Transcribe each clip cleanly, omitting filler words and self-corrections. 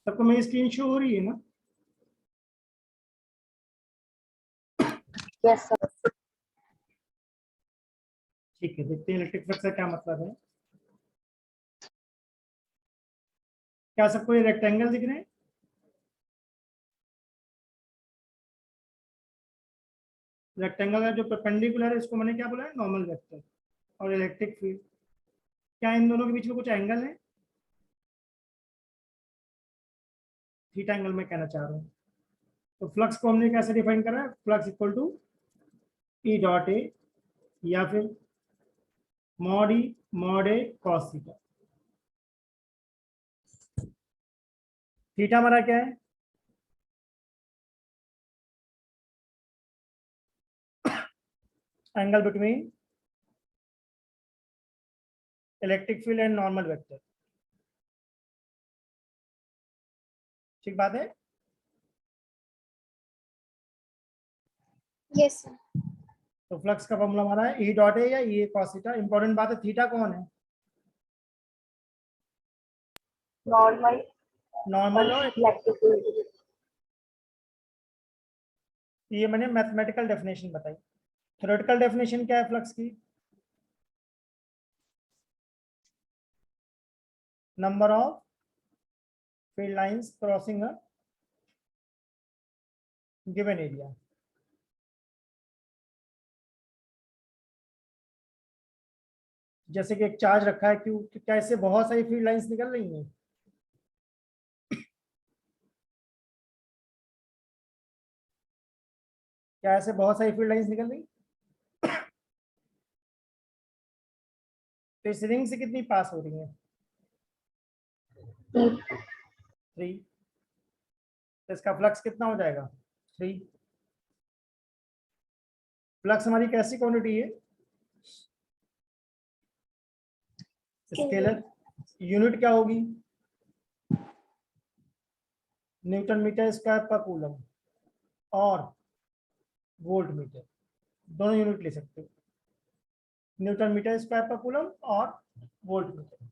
सबको मेरी screen show हो रही है ना? Yes sir. ठीक है, देखते हैं इलेक्ट्रिक फ्लक्स का क्या मतलब है। क्या सबको ये रेक्टेंगल दिख रहे हैं? रेक्टेंगल का जो परपेंडिकुलर है इसको मैंने क्या बोला है, नॉर्मल वेक्टर। और इलेक्ट्रिक फील्ड, क्या इन दोनों के बीच में कुछ एंगल है? थीटा एंगल में कहना चाह रहा हूँ। तो फ्लक्स को हमने कैसे डिफाइन करा है? Flux equal to E dot A या फिर mod A cos theta. Theta हमारा क्या है? Angle between electric field and normal vector. ठीक बात है। Yes sir. तो फ्लक्स का फॉर्मूला हमारा है ई डॉट ए या ई कॉस थीटा। इंपॉर्टेंट बात है, थीटा कौन है? नॉर्मल नॉर्मल और इलेक्ट्रिक फील्ड। ये मैंने मैथमेटिकल डेफिनेशन बताई। थ्योरेटिकल डेफिनेशन क्या है फ्लक्स की? Number of field lines crossing a given area. जैसे कि एक चार्ज रखा है, क्यों क्या इससे बहुत सारी फील्ड लाइंस निकल रही हैं? क्या ऐसे बहुत सारी फील्ड लाइंस निकल रही? तो इस रिंग से कितनी पास हो रही है? 3। तो इसका फ्लक्स कितना हो जाएगा? 3। फ्लक्स हमारी कैसी क्वांटिटी है? स्केलर। यूनिट क्या होगी? न्यूटन मीटर स्क्वायर पर कूलम और वोल्ट मीटर, दोनों यूनिट ले सकते हो। न्यूटन मीटर स्क्वायर पर कूलम और वोल्ट मीटर।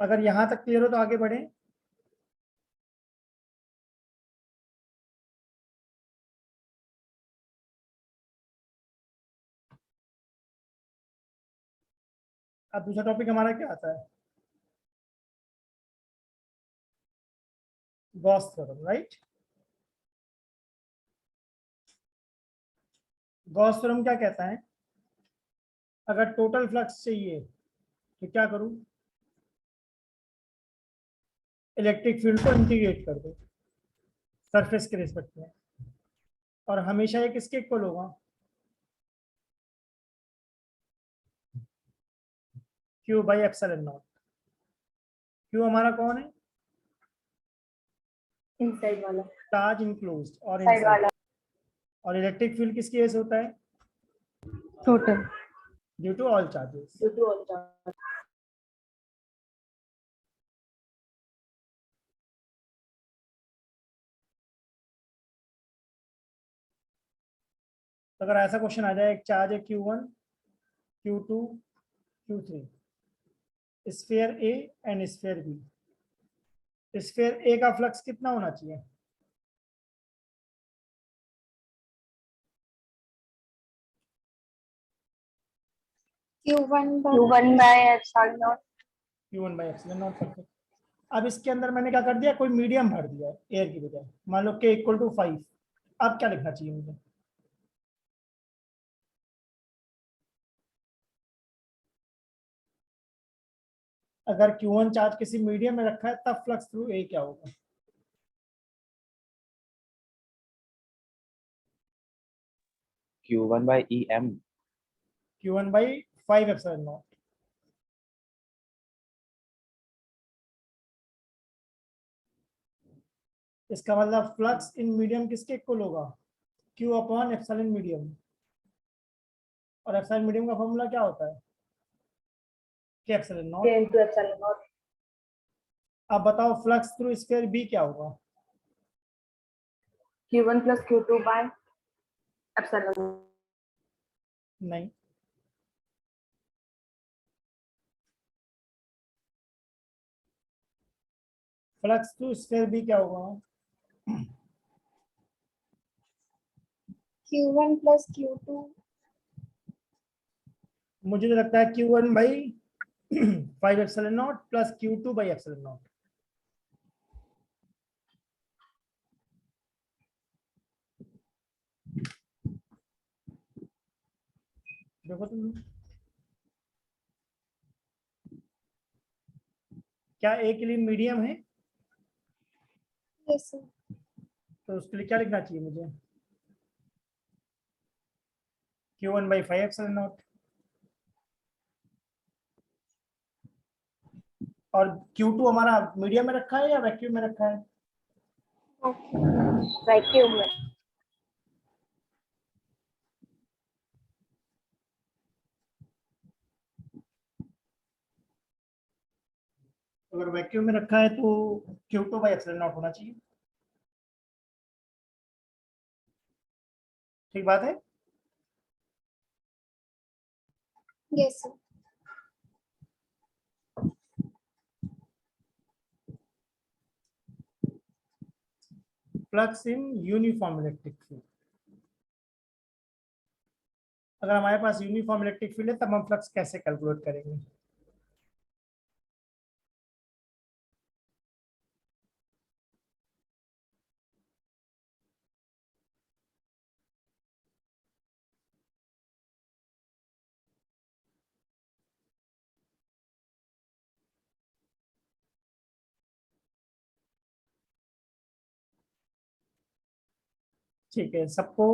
अगर यहां तक क्लियर हो तो आगे बढ़े। अब दूसरा टॉपिक हमारा क्या आता है? Gauss theorem, right. Gauss theorem क्या कहता है? अगर टोटल फ्लक्स चाहिए तो क्या करूं? इलेक्ट्रिक फील्ड को इंटीग्रेट कर दो सरफेस के रिस्पेक्ट में, और हमेशा ये किसके इक्वल होगा? Q by epsilon naught. Q हमारा कौन है? इनसाइड वाला। चार्ज इनक्लोज्ड और साइड इनसाइड। वाला। और इलेक्ट्रिक फील्ड किस केस होता है? Total. Due to all charges. Due to all charge. तो अगर ऐसा क्वेश्चन आ जाए, एक चार्ज है Q1, Q2, Q3, sphere A and sphere B. Sphere A का फ्लक्स कितना होना चाहिए? Q1 by epsilon naught. Q1 by epsilon naught. Perfect. अब इसके अंदर मैंने क्या कर दिया, कोई मीडियम भर दिया है एयर की बजाय। मान लो K इक्वल टू 5। अब क्या लिखना चाहिए मुझे? अगर Q1 चार्ज किसी मीडियम में रखा है तब फ्लक्स थ्रू ए क्या होगा? Q1 by EM. Q1 by 5 epsilon not. इसका मतलब फ्लक्स इन मीडियम किसके इक्वल होगा? Q upon epsilon medium. और एप्सिलॉन मीडियम का फॉर्मूला क्या होता है? K epsilon not. K into epsilon not. अब बताओ फ्लक्स थ्रू स्फीयर बी क्या होगा? Q1 plus Q2 by epsilon. नहीं, फ्लक्स टू स्फीयर भी क्या होगा? Q1 plus Q2. मुझे तो लगता है Q1 by 5 epsilon not plus Q2 by epsilon not. देखो तुम, क्या ए के लिए मीडियम है? Yes, sir. तो उसके लिए क्या लिखना चाहिए मुझे? Q1 by 5 epsilon not. और Q2 हमारा मीडियम में रखा है या वैक्यूम में रखा है? Okay. Vacuum में. अगर वैक्यूम में रखा है तो Q2 बाई एप्सिलॉन नॉट होना चाहिए। ठीक बात है। Yes, sir. Flux in uniform electric field. अगर हमारे पास यूनिफॉर्म इलेक्ट्रिक फील्ड है तब हम फ्लक्स कैसे कैलकुलेट करेंगे? ठीक है, सबको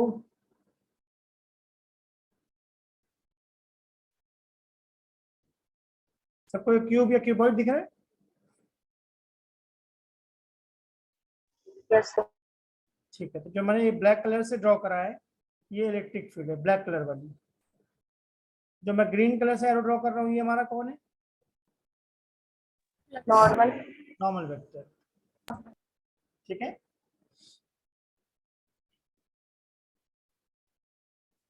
सबको क्यूब या क्यूबॉइड दिख रहा है? Yes, sir. ठीक है, तो जो मैंने ये ब्लैक कलर से ड्रॉ करा है ये इलेक्ट्रिक फील्ड है, ब्लैक कलर वाली। जो मैं ग्रीन कलर से एरो ड्रॉ कर रहा हूँ ये हमारा कौन है? Normal. Normal vector. ठीक है,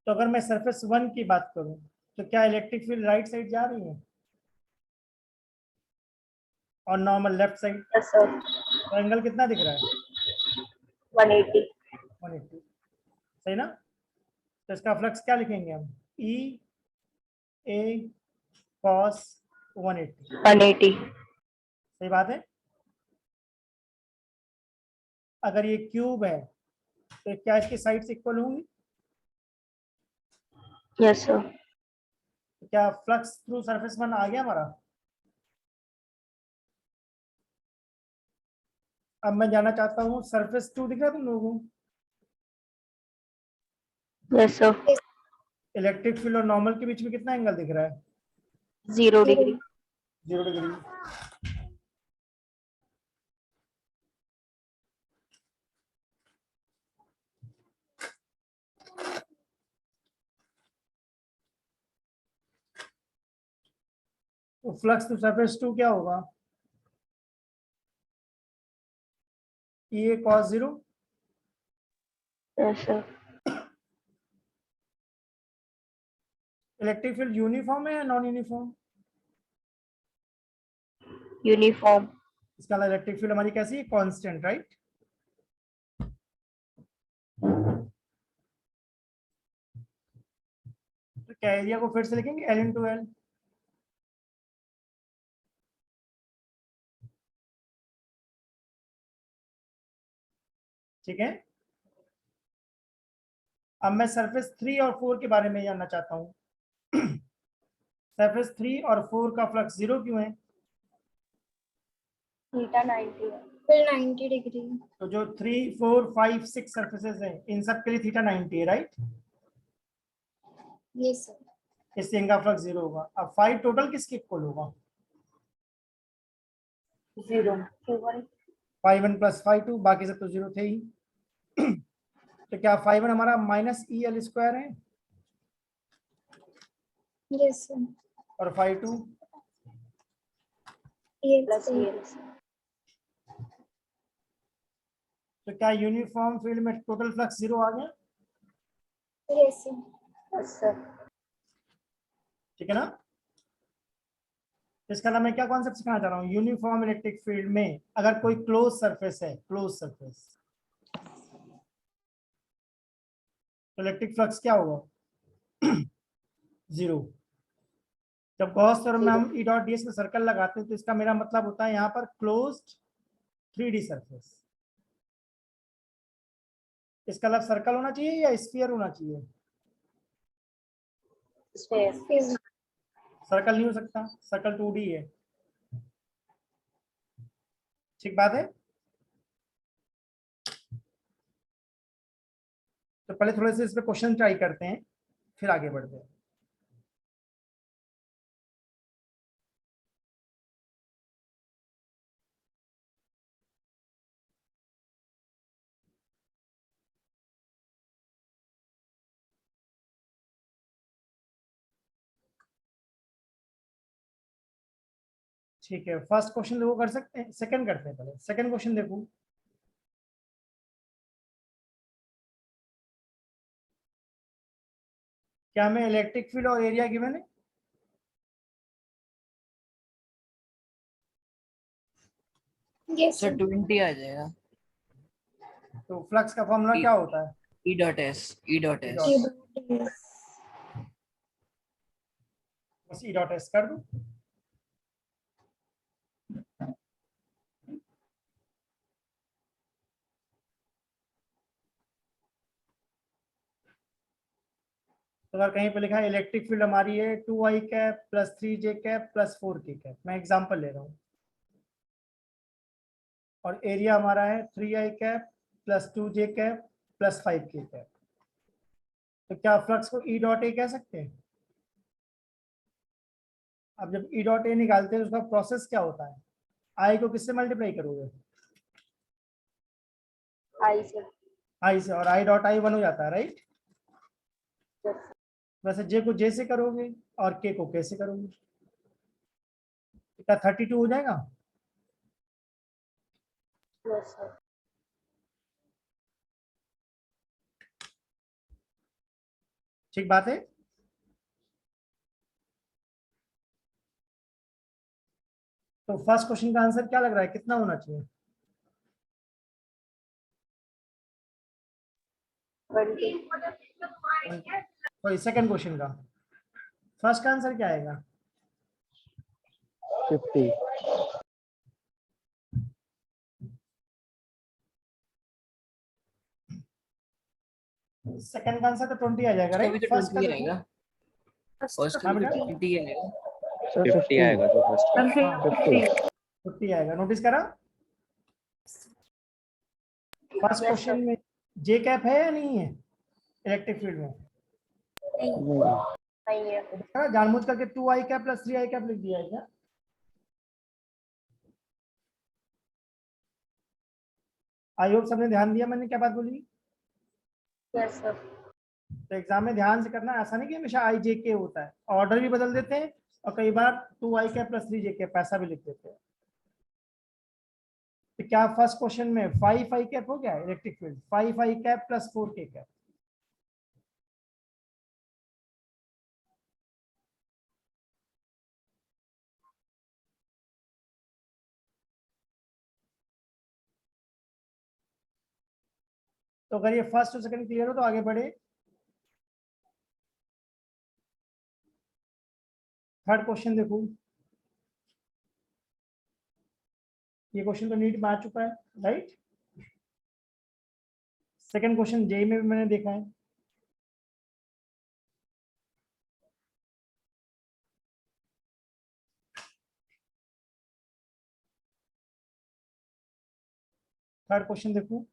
तो अगर मैं सरफेस 1 की बात करूं तो क्या इलेक्ट्रिक फील्ड राइट साइड जा रही है और normal left side? Yes, sir. तो एंगल कितना दिख रहा है? 180. 180। सही ना? तो इसका फ्लक्स क्या लिखेंगे हम? ई ए कॉस 180। 180. सही बात है। अगर ये क्यूब है तो क्या इसकी साइड्स इक्वल होंगी? Yes, sir. तो क्या फ्लक्स थ्रू सरफेस 1 आ गया हमारा? अब मैं जानना चाहता हूँ सरफेस 2 दिख रहा है तुम लोगों को? Yes, sir. इलेक्ट्रिक फील्ड और नॉर्मल के बीच में कितना एंगल दिख रहा है? 0 degree. 0 डिग्री। तो फ्लक्स टू सरफेस 2 क्या होगा? E A cos 0। Yes, sir. Electric field uniform है या नॉन यूनिफॉर्म? Uniform. इसका इलेक्ट्रिक फील्ड हमारी कैसी है? Constant, right? तो क्या एरिया को फिर से लिखेंगे एल इंटू एल। ठीक है, अब मैं सरफेस 3 और 4 के बारे में जानना चाहता हूँ। सरफेस 3 और 4 का फ्लक्स 0 क्यों है? Theta 90 है. फिर 90 degree. तो जो 3 4 5 6 सर्फेसेस हैं इन सब के लिए थीटा 90 है, राइट? Yes, sir. इससे इनका फ्लक्स 0 होगा। अब 5 टोटल किसके इक्वल होगा? 0. Q1. 5 1 प्लस 5 2, बाकी सब तो 0 थे ही। तो क्या 5 1 हमारा माइनस ई एल स्क्वायर है Yes, sir. और 5 2 Yes, yes. तो क्या यूनिफॉर्म फील्ड में टोटल फ्लक्स 0 आ गया? Yes, sir. Yes, sir. ठीक है ना? इसका नाम मैं क्या कॉन्सेप्ट सिखाना चाह रहा हूँ, यूनिफॉर्म इलेक्ट्रिक फील्ड में अगर कोई क्लोज सरफेस है, क्लोज सरफेस, तो इलेक्ट्रिक फ्लक्स क्या होगा? जीरो। जब गॉस थ्योरम में हम ई डॉट डी एस में सर्कल लगाते हैं तो इसका मेरा मतलब होता है यहाँ पर क्लोज्ड 3D सरफेस। इसका मतलब सर्कल होना चाहिए या स्फीयर होना चाहिए? Sphere. सर्कल नहीं हो सकता, सर्कल 2D है। ठीक बात है। तो पहले थोड़े से इस पे क्वेश्चन ट्राई करते हैं, फिर आगे बढ़ते हैं। ठीक है, फर्स्ट क्वेश्चन देखो, कर सकते हैं, सेकंड करते हैं, पहले सेकंड क्वेश्चन देखो। क्या हमें इलेक्ट्रिक फील्ड और एरिया गिवन है? Yes, sir sir. 20 आ जाएगा। तो फ्लक्स का फॉर्मूला क्या होता है? E dot S, E dot S. E dot. Yes. बस ई डॉट एस कर दो। तो अगर कहीं पे लिखा है इलेक्ट्रिक फील्ड हमारी है 2i cap plus 3j cap plus 4k cap, मैं एग्जांपल ले रहा हूँ, और एरिया हमारा है 3i cap plus 2j cap plus 5k cap, तो क्या फ्लक्स को ई डॉट ए कह सकते हैं? अब जब ई डॉट ए निकालते हैं तो उसका प्रोसेस क्या होता है? आई को किससे मल्टीप्लाई करोगे? I, sir. आई से, और आई डॉट आई 1 हो जाता है, राइट? Yes. वैसे जे को जे से करोगे और के को के से करोगे, क्या 32 हो जाएगा? Yes, sir. ठीक बात है। तो फर्स्ट क्वेश्चन का आंसर क्या लग रहा है, कितना होना चाहिए? 20. सॉरी, सेकंड क्वेश्चन का फर्स्ट का आंसर क्या आएगा? 50. सेकंड का आंसर तो 20 आ जाएगा, उसका भी राइट? तो फर्स्ट का 20 देखो। आएगा, फर्स्ट का हाँ भी बेटा, तो 20 आएगा। Sir, 50 50. आएगा जो फर्स्ट का। 50. 50 आएगा, नोटिस करा? First Yes, question sir. में जे कैप है या नहीं है इलेक्ट्रिक फील्ड में? नहीं है. देखा, जानबूझ करके 2i cap plus 3i cap लिख दिया है क्या? आई होप सबने ध्यान दिया मैंने क्या बात बोली। Yes, sir. तो एग्जाम में ध्यान से करना, ऐसा नहीं कि हमेशा आई जे के होता है, ऑर्डर भी बदल देते हैं और कई बार 2i cap plus 3j cap पैसा भी लिख देते हैं। तो क्या फर्स्ट क्वेश्चन में 5i कैप हो गया electric field, 5i cap plus 4k cap? तो अगर ये फर्स्ट और सेकंड क्लियर हो तो आगे बढ़े। थर्ड क्वेश्चन देखो, ये क्वेश्चन तो नीट में आ चुका है, राइट? सेकंड क्वेश्चन जेई में भी मैंने देखा है। थर्ड क्वेश्चन देखो,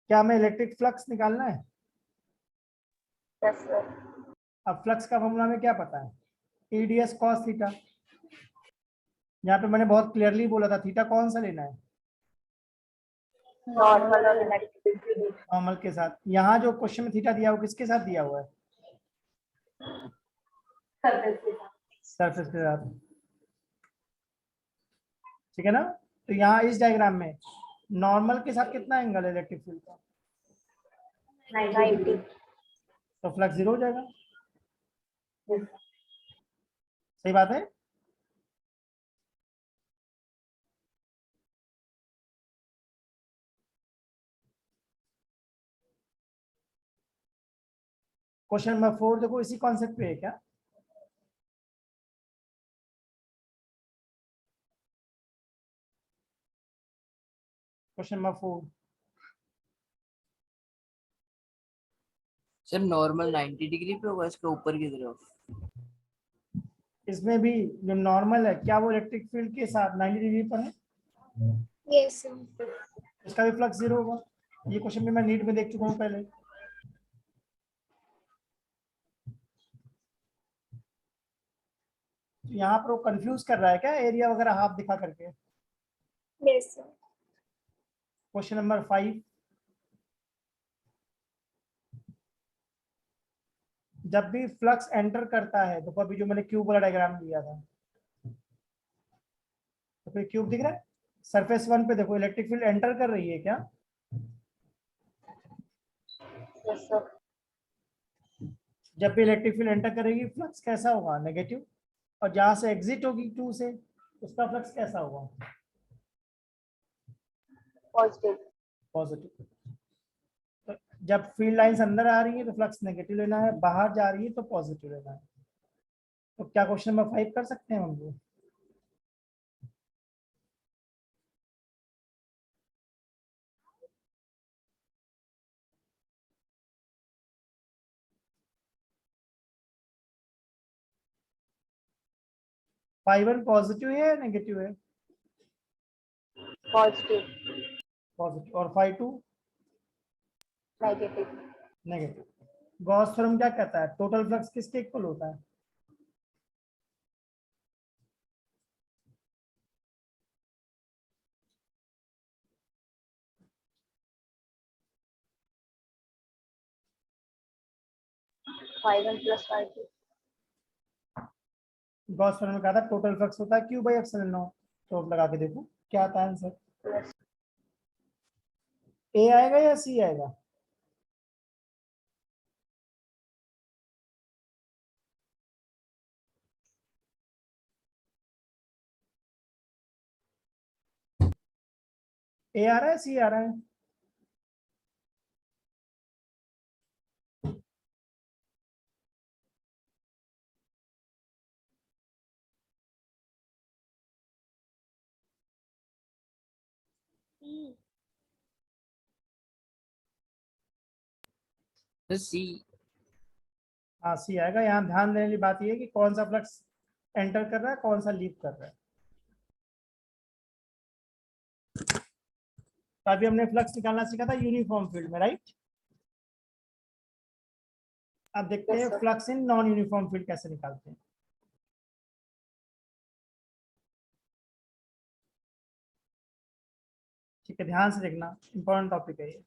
क्या हमें इलेक्ट्रिक फ्लक्स निकालना है? Yes, sir. अब फ्लक्स का फॉर्मूला में क्या पता है, ईडीएस कॉस थीटा। यहाँ पे मैंने बहुत क्लियरली बोला था थीटा कौन सा लेना है, Normal और electric. नॉर्मल के साथ। यहाँ जो क्वेश्चन में थीटा दिया वो किसके साथ दिया हुआ है? सरफेस के साथ, ठीक है ना? तो यहाँ इस डायग्राम में नॉर्मल के साथ कितना एंगल है इलेक्ट्रिक फील्ड का? 90. तो फ्लक्स जीरो हो जाएगा। सही बात है। क्वेश्चन नंबर 4 देखो इसी कॉन्सेप्ट पे है क्या। Question number 4 sir normal 90 degree पे होगा, इसके ऊपर की तरफ। इसमें भी जो नॉर्मल है क्या वो इलेक्ट्रिक फील्ड के साथ 90 डिग्री पर है, Yes, sir. उसका भी फ्लक्स जीरो होगा। ये क्वेश्चन भी मैं नीट में देख चुका हूँ पहले। तो यहाँ पर वो कंफ्यूज कर रहा है क्या एरिया वगैरह हाफ दिखा करके। Yes, sir. क्वेश्चन नंबर 5, जब भी फ्लक्स एंटर करता है तो अभी जो मैंने क्यूब वाला डायग्राम दिया था, तो फिर क्यूब दिख रहा है। सरफेस 1 पे देखो इलेक्ट्रिक फील्ड एंटर कर रही है क्या। Yes, sir. जब भी इलेक्ट्रिक फील्ड एंटर करेगी फ्लक्स कैसा होगा, नेगेटिव। और जहां से एग्जिट होगी 2 से उसका फ्लक्स कैसा होगा, Positive. पॉजिटिव। तो जब फील्ड लाइंस अंदर आ रही है तो फ्लक्स नेगेटिव लेना है, बाहर जा रही है तो पॉजिटिव लेना है। तो क्या क्वेश्चन नंबर 5 कर सकते हैं हम लोग। 5 1 पॉजिटिव है या नेगेटिव है, Positive. पॉजिटिव। और 5 2 Negative. नेगेटिव। गॉस थ्योरम क्या कहता है, टोटल फ्लक्स किसके इक्वल होता है। Five one plus five two. Gauss theorem में कहा था टोटल फ्लक्स होता है क्यू बाई एप्सिलॉन नॉट। तो अब लगा के देखो क्या आता है आंसर, Yes. ए आएगा या सी आएगा। ए आ रहा है सी आ रहा है। तो सी। हाँ सी आएगा। यहाँ ध्यान देने वाली बात यह है कि कौन सा फ्लक्स एंटर कर रहा है कौन सा लीव कर रहा है। तो अभी हमने फ्लक्स निकालना सीखा था यूनिफॉर्म फील्ड में, राइट। अब देखते Yes, हैं sir. Flux in non uniform field कैसे निकालते हैं। ठीक है, ध्यान से देखना, इंपॉर्टेंट टॉपिक है ये,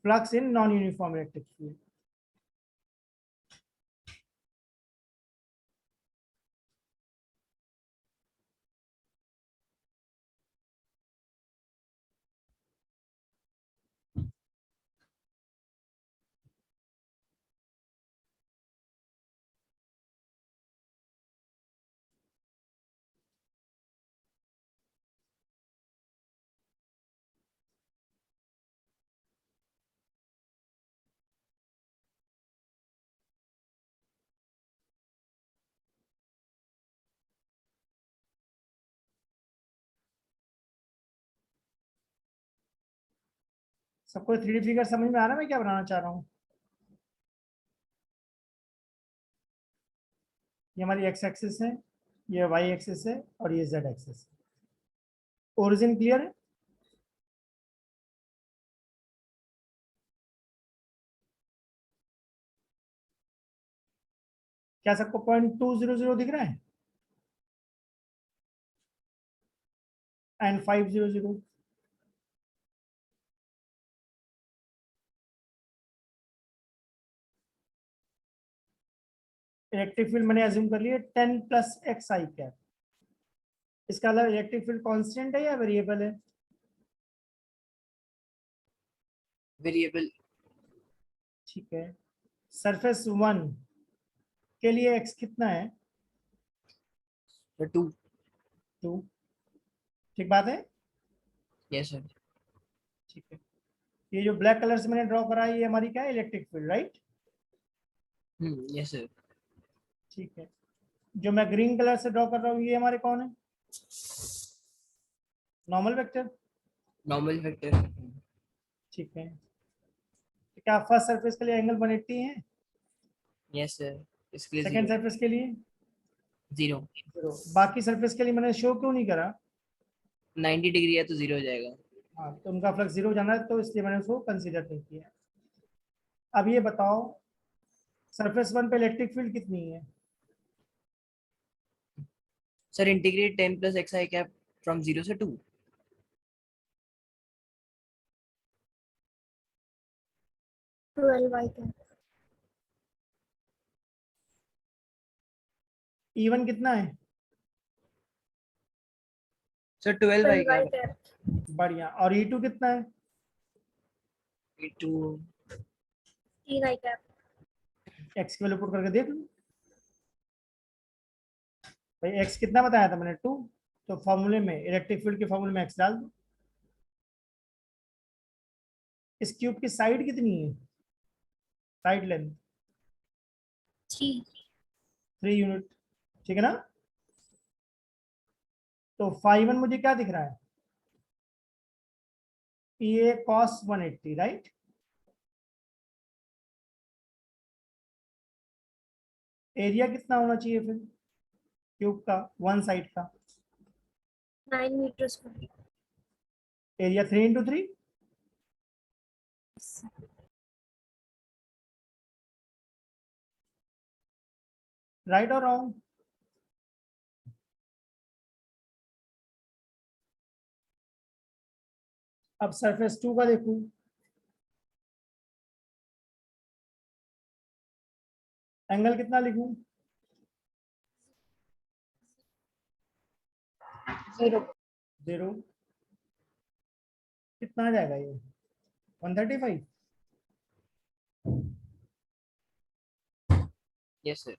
flux in non uniform electric field. सबको 3D फिगर समझ में आ रहा है मैं क्या बनाना चाह रहा हूँ। ये हमारी एक्स एक्सिस है, ये वाई एक्सिस है और ये जेड एक्सिस है। ओरिजिन क्लियर है। क्या सबको .200 दिख रहा है एंड 500। इलेक्ट्रिक फील्ड मैंने अज्यूम कर लिया 10 प्लस एक्स आई कैप। इसका मतलब इलेक्ट्रिक फील्ड कांस्टेंट है या वेरिएबल है। वेरिएबल। ठीक है, सरफेस 1 के लिए x कितना है? सर 2. 2। ठीक बात है। Yes sir. ठीक है, ये जो ब्लैक कलर से मैंने ड्रॉ करा है ये हमारी क्या है? Electric field, right? Yes sir. ठीक है, जो मैं ग्रीन कलर से ड्रॉ कर रहा हूँ ये हमारे कौन है? Normal vector. Normal vector. ठीक है, तो क्या फर्स्ट सरफेस के लिए एंगल 180 है? Yes sir. इसके लिए सेकेंड 0. सरफेस के लिए 0. 0। बाकी सरफेस के लिए मैंने शो क्यों नहीं करा? 90 डिग्री है तो 0 हो जाएगा. हाँ, तो उनका फ्लक्स 0 जाना है तो इसलिए मैंने उसको कंसीडर नहीं किया। अब ये बताओ सरफेस 1 पे इलेक्ट्रिक फील्ड कितनी है? Sir integrate 10 plus xi cap from 0 से 2. 12 I cap. E1 कितना है? Sir 12 i 12 I cap. cap. बढ़िया। और E2 कितना है? 2. 3 I cap. एक्स की वैल्यू पुट करके देख लो भाई, एक्स कितना बताया था मैंने? 2। तो फॉर्मूले में, इलेक्ट्रिक फील्ड के फॉर्मूले में एक्स डाल दो। इस क्यूब की साइड कितनी है? Side length 3. 3 यूनिट, ठीक है ना? तो फाई 1 मुझे क्या दिख रहा है? ये cos 180, राइट? एरिया कितना होना चाहिए फिर क्यूब का, वन साइड का? 9 meters square. एरिया 3 × 3, राइट और रॉन्ग? अब सरफेस 2 का देखूं, एंगल कितना लिखूं? 0. 0। कितना आ जाएगा ये? 135। Yes sir.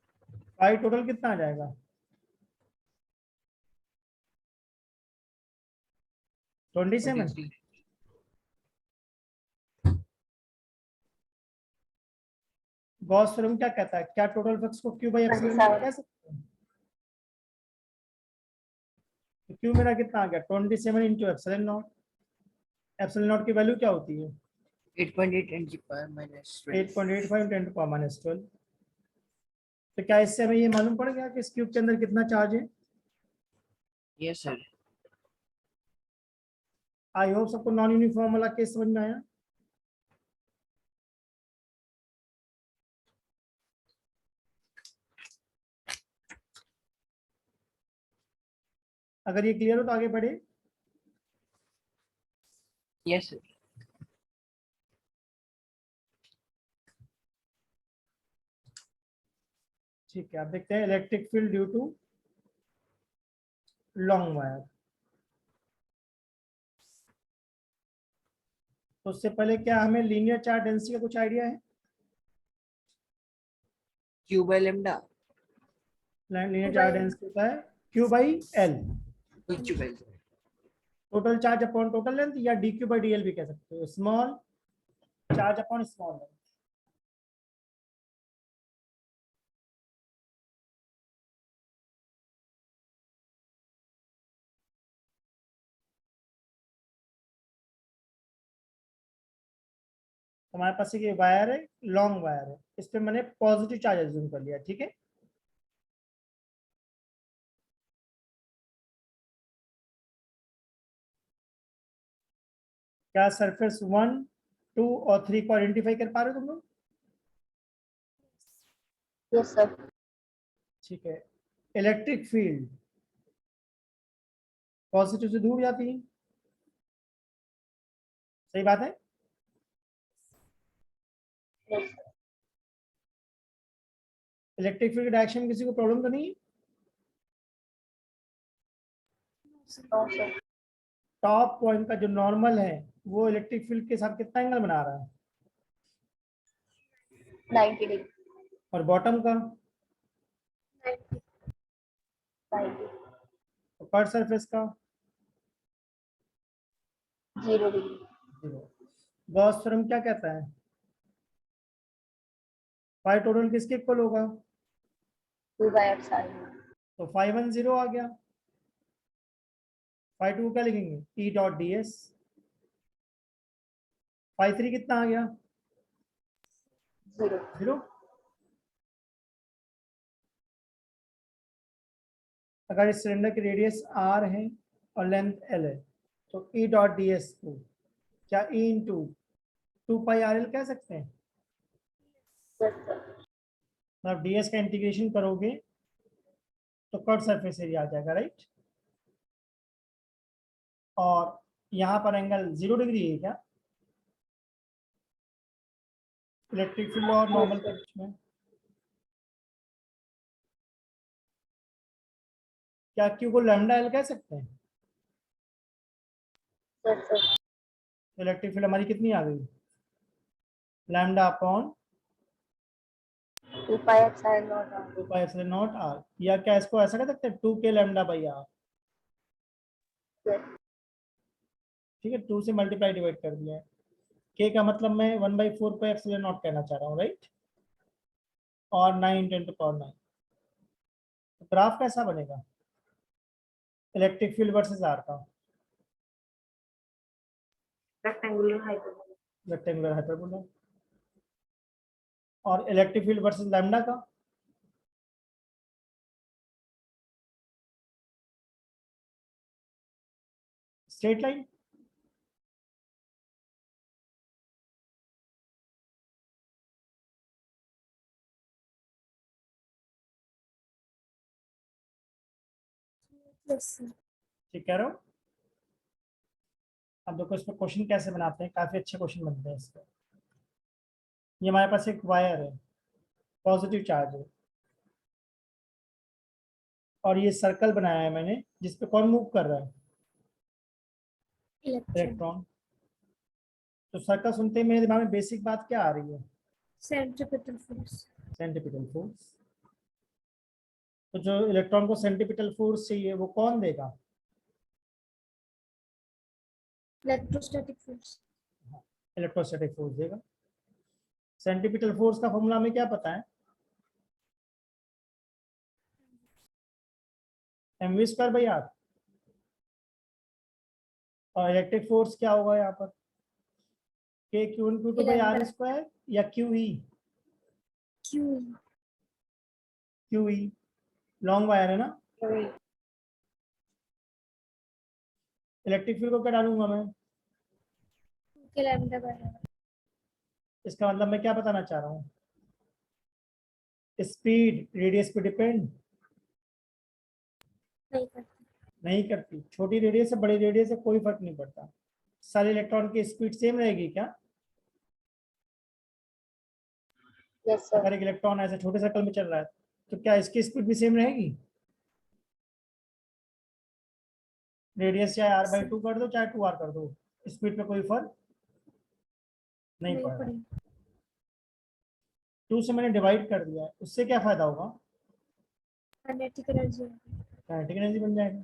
फाई टोटल कितना आ जाएगा? 27। 23. गॉस थ्योरम क्या कहता है? क्या टोटल फ्लक्स को क्यू बाई एप्सिलॉन नॉट कह सकते हैं? तो क्यू मेरा कितना आ गया? 27 into epsilon naught. Epsilon naught की वैल्यू क्या होती है? 8.8 10 की power minus 12. 8.85 10 to power minus 12। तो क्या इससे हमें ये मालूम पड़ गया कि इस क्यूब के अंदर कितना चार्ज है? Yes sir. आई होप सबको नॉन यूनिफॉर्म वाला केस समझ में आया। अगर ये क्लियर हो तो आगे बढ़े। Yes sir. ठीक है, आप देखते हैं electric field due to long wire. तो उससे पहले क्या हमें लीनियर चार्ज डेंसिटी का कुछ आइडिया है? Q by lambda. Linear charge density होता है Q by L, Q by. Total charge upon total length, या dQ बाई DL भी कह सकते हो, small charge upon small length. हमारे पास एक ये वायर है, लॉन्ग वायर है, इस पे मैंने पॉजिटिव चार्ज अज्यूम कर लिया, ठीक है? क्या सरफेस 1, 2 और 3 को आइडेंटिफाई कर पा रहे हो तुम लोग? Yes, sir. ठीक है, इलेक्ट्रिक फील्ड पॉजिटिव से दूर जाती है, सही बात है? Yes. इलेक्ट्रिक फील्ड डायरेक्शन में किसी को प्रॉब्लम तो नहीं है? No, sir. टॉप पॉइंट का जो नॉर्मल है वो इलेक्ट्रिक फील्ड के साथ कितना एंगल बना रहा है? 90 डिग्री, और बॉटम का 90, पर सरफेस का 0 डिग्री, 0। गॉस थ्योरम क्या कहता है? फाई टोटल किसके इक्वल होगा? 2/ε, तो फाई 1 0 आ गया। फाई 2 क्या लिखेंगे? E dot D S. Phi 3 कितना आ गया? 0, 0। अगर इस सिलेंडर की रेडियस आर है और लेंथ एल है तो ई डॉट डी एस को क्या ई इंटू 2 पाई आर एल कह सकते हैं? yes sir, मतलब डी एस का इंटीग्रेशन करोगे तो कट सरफेस एरिया आ जाएगा, राइट। और यहाँ पर एंगल 0 डिग्री है क्या इलेक्ट्रिक फील्ड और नॉर्मल के बीच में? क्या क्यू को लैम्डा एल कह सकते हैं? yes sir, इलेक्ट्रिक फील्ड हमारी कितनी आ गई? Lambda upon 2/ε0 2 pi epsilon naught R. या क्या इसको ऐसा कह सकते हैं 2k lambda by are? yes, ठीक है, 2 से मल्टीप्लाई डिवाइड कर दिया है। k का मतलब मैं 1/4 पाई एप्सिलॉन नॉट कहना चाह रहा हूँ, राइट। और 9 × 10⁹। तो ग्राफ कैसा बनेगा इलेक्ट्रिक फील्ड वर्सेस आर का? Rectangular hyperbola, rectangular hyperbola. और इलेक्ट्रिक फील्ड वर्सेस लैम्डा का? Straight line. yes sir, ठीक कह रहे हो? अब देखो इसमें क्वेश्चन कैसे बनाते हैं, काफी अच्छे क्वेश्चन बनते हैं इसके। ये हमारे पास एक वायर है, पॉजिटिव चार्ज है, और ये सर्कल बनाया है मैंने जिसपे कौन मूव कर रहा है? Electron, electron. तो सर्कल सुनते ही मेरे दिमाग में बेसिक बात क्या आ रही है? Centripetal force, centripetal force. तो जो इलेक्ट्रॉन को सेंट्रीपिटल फोर्स चाहिए वो कौन देगा? इलेक्ट्रोस्टैटिक फोर्स, इलेक्ट्रोस्टैटिक फोर्स देगा। सेंट्रीपिटल फोर्स का फॉर्मूला हमें क्या पता है? mv²/r। और इलेक्ट्रिक फोर्स क्या होगा यहाँ पर? k q₁q₂/r² या qe? Q, qe। Long wire है ना। इलेक्ट्रिक फील्ड को क्या डालूंगा मैं? के लैम्डा बराबर, इसका मतलब मैं क्या बताना चाह रहा हूँ? स्पीड रेडियस पे डिपेंड नहीं करती, नहीं करती। छोटी रेडियस से बड़ी रेडियस से कोई फर्क नहीं पड़ता। सारे इलेक्ट्रॉन की स्पीड सेम रहेगी क्या? yes sir, अगर एक इलेक्ट्रॉन ऐसे छोटे सर्कल में चल रहा है तो क्या इसकी स्पीड भी सेम रहेगी? रेडियस चाहे r/2 कर दो चाहे 2r कर दो, स्पीड पे कोई फर्क नहीं नहीं पड़ रहा। पड़ी, 2 से मैंने डिवाइड कर दिया है, उससे क्या फायदा होगा? काइनेटिक एनर्जी, काइनेटिक एनर्जी बन जाएगा।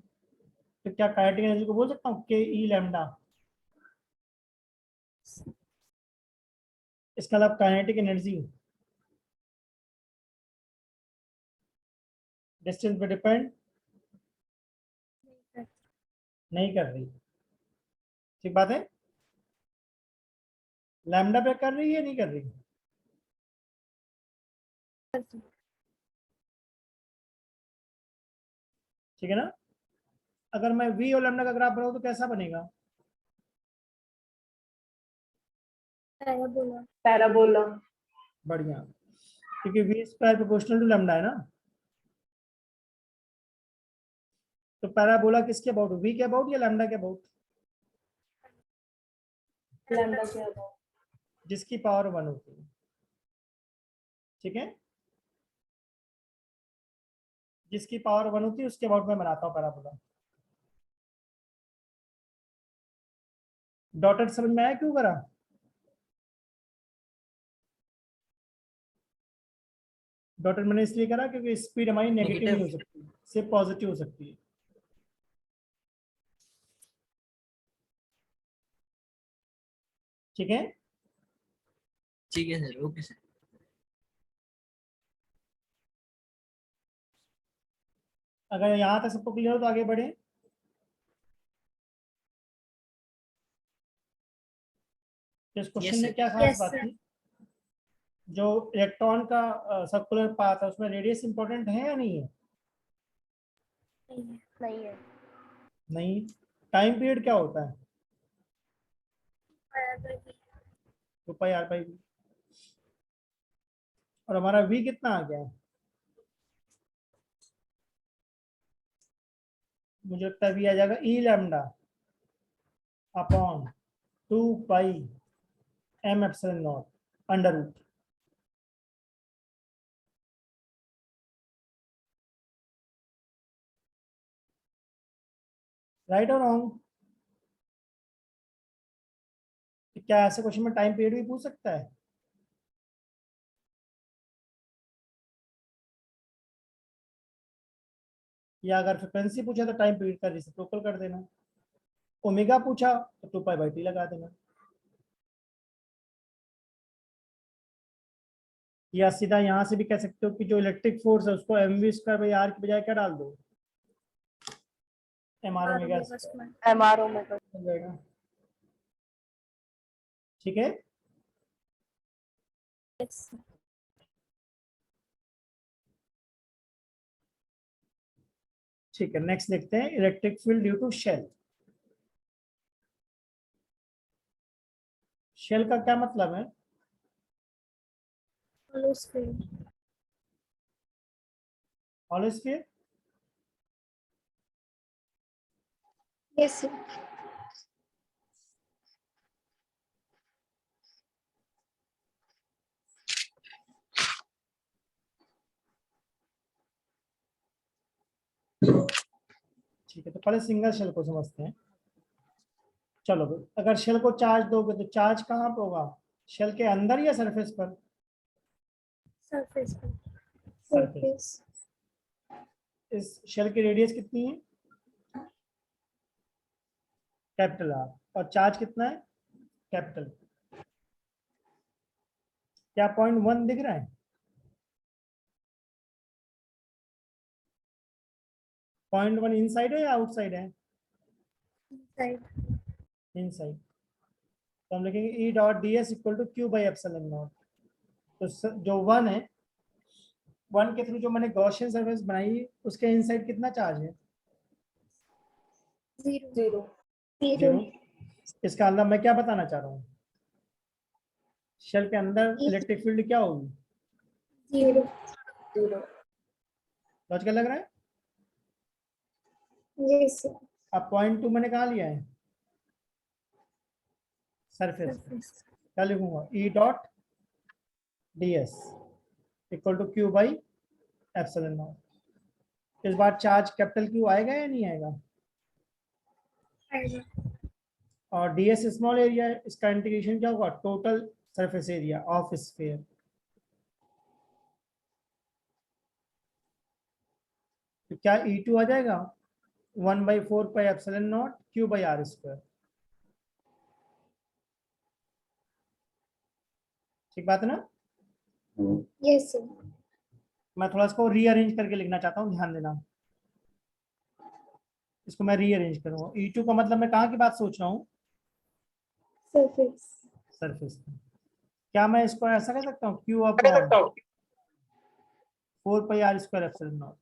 तो क्या काइनेटिक एनर्जी को बोल सकता हूँ के ई लैम्डा? इसका मतलब काइनेटिक एनर्जी डिस्टेंस पे डिपेंड नहीं कर रही। ठीक बात है। लैम्डा पे कर रही है नहीं कर रही? ठीक है ना। अगर मैं वी और लैम्डा का ग्राफ बनाऊं तो कैसा बनेगा? पैराबोला, पैराबोला, बढ़िया, क्योंकि v² प्रोपोर्शनल टू लैम्डा है ना। तो पैराबोला किसके अबाउट? वी के अबाउट या लैम्डा के अबाउट? लैम्डा के अबाउट, जिसकी पावर 1 होती है। ठीक है, जिसकी पावर 1 होती है उसके अबाउट में बनाता हूँ पैराबोला। डॉटेड समझ में आया क्यों करा? डॉटेड मैंने इसलिए करा क्योंकि स्पीड हमारी नेगेटिव नहीं हो Negative. सकती, सिर्फ पॉजिटिव हो सकती है। ठीक है, ठीक है सर, ओके सर। अगर यहाँ तक सबको क्लियर हो तो आगे बढ़े। इस क्वेश्चन में sir. क्या खास Yes, बात sir. थी, जो इलेक्ट्रॉन का सर्कुलर पाथ है उसमें रेडियस इंपॉर्टेंट है या नहीं है? नहीं है। नहीं। टाइम पीरियड क्या होता है? बराबर भी। 2πr/v। और हमारा v कितना आ गया है? मुझे लगता है v आ जाएगा e lambda upon 2πm/0 under root. Right और रॉन्ग? क्या ऐसे क्वेश्चन में टाइम पीरियड भी पूछ सकता है? या अगर फ्रिक्वेंसी पूछा तो टाइम पीरियड का रेसिप्रोकल कर देना, ओमेगा पूछा तो 2π/t लगा देना, या सीधा यहाँ से भी कह सकते हो कि जो इलेक्ट्रिक फोर्स है उसको mv²/r की बजाय क्या डाल दो, mr omega square MR omega. हो जाएगा। ठीक है, Yes. ठीक है। नेक्स्ट देखते हैं electric field due to shell. Shell का क्या मतलब है? Hollow sphere. Hollow sphere. Yes, sir. ठीक है, तो पहले सिंगल शेल को समझते हैं। चलो भाई, अगर शेल को चार्ज दोगे तो चार्ज कहाँ पर होगा, शेल के अंदर या सरफेस पर? Surface. सरफेस। इस शेल की रेडियस कितनी है? Capital R. और चार्ज कितना है? कैपिटल। क्या 0.1 दिख रहा है? 0.1 इनसाइड है या आउटसाइड है? Inside. इनसाइड। तो हम लिखेंगे E dot D S equal to Q by epsilon naught. तो जो 1 है, 1 के थ्रू जो मैंने गॉसियन सरफेस बनाई उसके इनसाइड कितना चार्ज है? 0. 0 0। इसका मतलब मैं क्या बताना चाह रहा हूँ, शेल के अंदर इलेक्ट्रिक फील्ड क्या होगी? 0. 0 लॉजिकल लग रहा है? Yes, sir. अब 0.2 मैंने कहा लिया है, सरफेस। Surface. क्या लिखूंगा, E dot D S equal to Q by epsilon naught. इस बार चार्ज कैपिटल क्यू आएगा या नहीं आएगा? आएगा। और डी एस स्मॉल एरिया है, इसका इंटीग्रेशन क्या होगा, total surface area of sphere. तो क्या E2 आ जाएगा 1/4πε0 Q/r²। ठीक बात है ना? Yes, sir. मैं थोड़ा इसको रीअरेंज करके लिखना चाहता हूँ, ध्यान देना। इसको मैं रीअरेंज करूंगा। E2 का मतलब मैं कहाँ की बात सोच रहा हूँ, Surface. सरफेस। क्या मैं इसको ऐसा कह सकता हूँ, Q/4πr²ε0।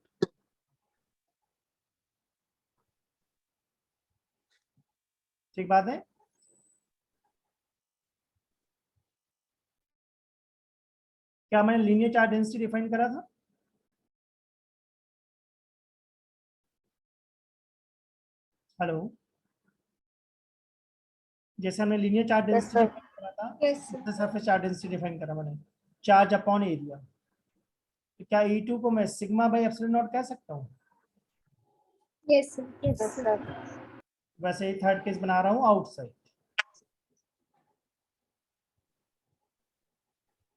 ठीक बात है? क्या मैंने लीनियर चार्ज डेंसिटी डिफाइन करा था? हेलो, जैसे हमने linear charge Yes, density sir. Define करा था, Yes, sir. उससे सरफेस चार्ज डेंसिटी डिफाइन करा मैंने, चार्ज अपॉन एरिया। तो क्या E2 को मैं सिग्मा बाई एप्सिलॉन नॉट कह सकता हूँ? Yes, sir. Yes, Yes, sir. sir. वैसे ही थर्ड केस बना रहा हूँ आउटसाइड।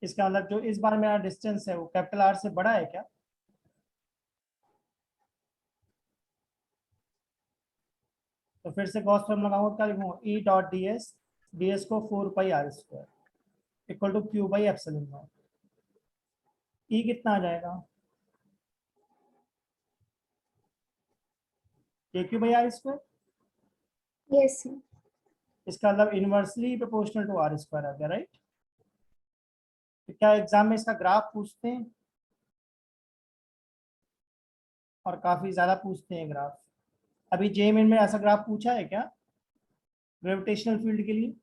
इसका मतलब जो इस बार मेरा डिस्टेंस है वो कैपिटल आर से बड़ा है क्या? तो फिर से गॉस फॉर्मूला लगाऊंगा, क्या लिखूंगा? E dot D S, D S को 4 pi R square equal to Q by epsilon naught. E कितना आ जाएगा? K Q by R square. Yes, sir. इसका मतलब inversely proportional to R square आ गया, राइट? तो क्या एग्जाम में इसका ग्राफ पूछते हैं? और काफी ज्यादा पूछते हैं ग्राफ। अभी जेईई में ऐसा ग्राफ पूछा है क्या ग्रेविटेशनल फील्ड के लिए?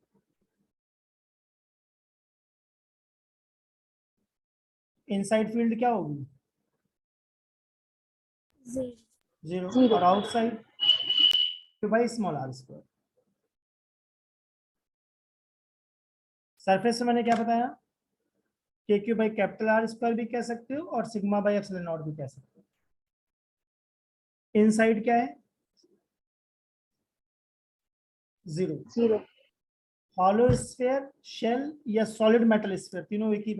इनसाइड फील्ड क्या होगी? Zero. जीरो। Zero. और outside Q by small R square. Surface से मैंने क्या बताया? K Q by capital R square भी कह सकते हो और सिग्मा बाई एप्सिलॉन नॉट भी कह सकते हो। इनसाइड क्या है? Zero. Zero. Hollow sphere, shell या सॉलिड मेटल स्फीयर, तीनों एक ही